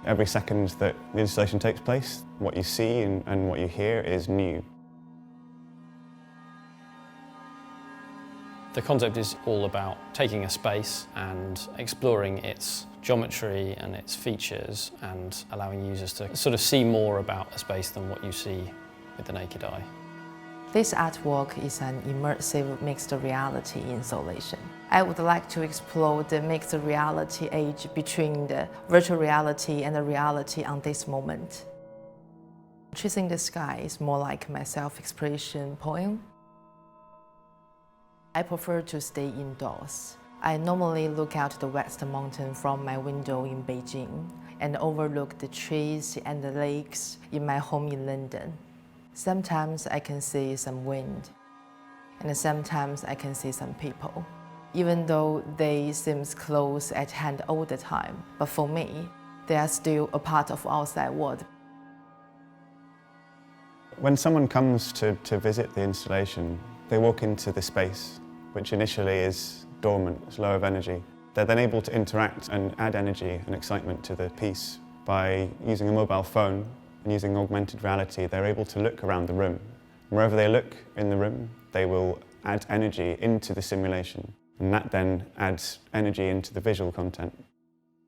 Every second that the installation takes place, what you see and what you hear is new. The concept is all about taking a space and exploring its geometry and its features and allowing users to sort of see more about a space than what you see with the naked eye. This artwork is an immersive mixed reality installation. I would like to explore the mixed reality age between the virtual reality and the reality on this moment. Chasing the Sky is more like my self-expression poem. I prefer to stay indoors. I normally look out the West Mountain from my window in Beijing and overlook the trees and the lakes in my home in London. Sometimes I can see some wind, and sometimes I can see some people, even though they seem close at hand all the time. But for me, they are still a part of outside world. When someone comes to visit the installation, they walk into the space, which initially is dormant, it's low of energy. They're then able to interact and add energy and excitement to the piece by using a mobile phone and using augmented reality. They're able to look around the room. Wherever they look in the room, they will add energy into the simulation, and that then adds energy into the visual content.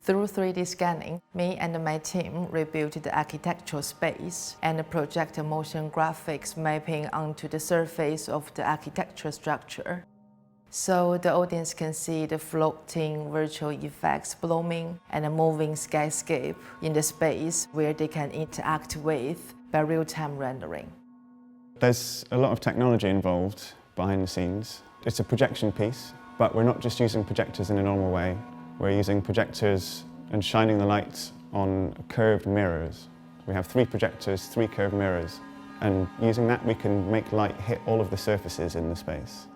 Through 3D scanning, me and my team rebuilt the architectural space and project motion graphics mapping onto the surface of the architectural structure. So the audience can see the floating virtual effects blooming and a moving skyscape in the space where they can interact with by real-time rendering. There's a lot of technology involved behind the scenes. It's a projection piece, but we're not just using projectors in a normal way. We're using projectors and shining the light on curved mirrors. We have 3 projectors, 3 curved mirrors, and using that we can make light hit all of the surfaces in the space.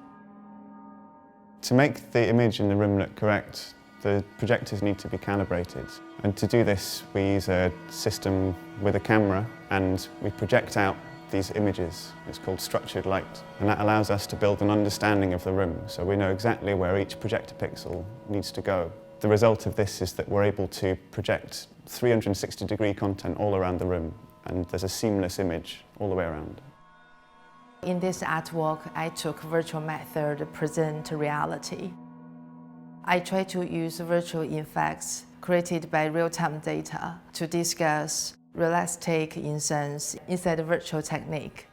To make the image in the room look correct, the projectors need to be calibrated. And to do this, we use a system with a camera and we project out these images. It's called structured light. And that allows us to build an understanding of the room, so we know exactly where each projector pixel needs to go. The result of this is that we're able to project 360-degree content all around the room, and there's a seamless image all the way around. In this artwork, I took virtual method to present reality. I try to use virtual effects created by real-time data to discuss realistic instance inside the virtual technique.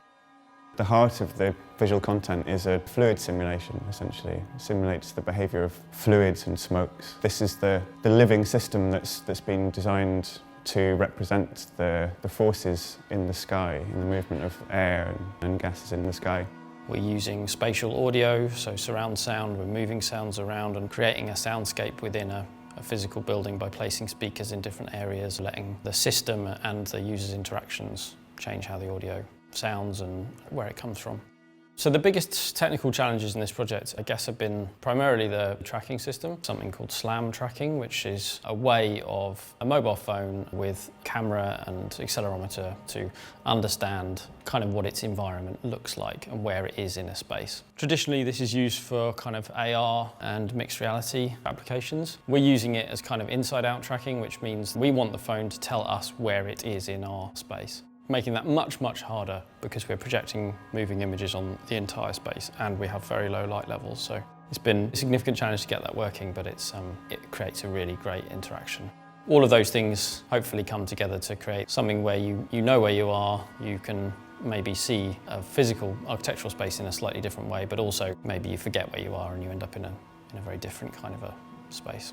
The heart of the visual content is a fluid simulation, essentially. It simulates the behaviour of fluids and smokes. This is the living system that's been designed to represent the forces in the sky, in the movement of air and gases in the sky. We're using spatial audio, so surround sound, we're moving sounds around and creating a soundscape within a physical building by placing speakers in different areas, letting the system and the user's interactions change how the audio sounds and where it comes from. So the biggest technical challenges in this project, I guess, have been primarily the tracking system, something called SLAM tracking, which is a way of a mobile phone with camera and accelerometer to understand kind of what its environment looks like and where it is in a space. Traditionally, this is used for kind of AR and mixed reality applications. We're using it as kind of inside-out tracking, which means we want the phone to tell us where it is in our space, making that much, much harder because we're projecting moving images on the entire space and we have very low light levels. So it's been a significant challenge to get that working, but it creates a really great interaction. All of those things hopefully come together to create something where you know where you are, you can maybe see a physical architectural space in a slightly different way, but also maybe you forget where you are and you end up in a very different kind of a space.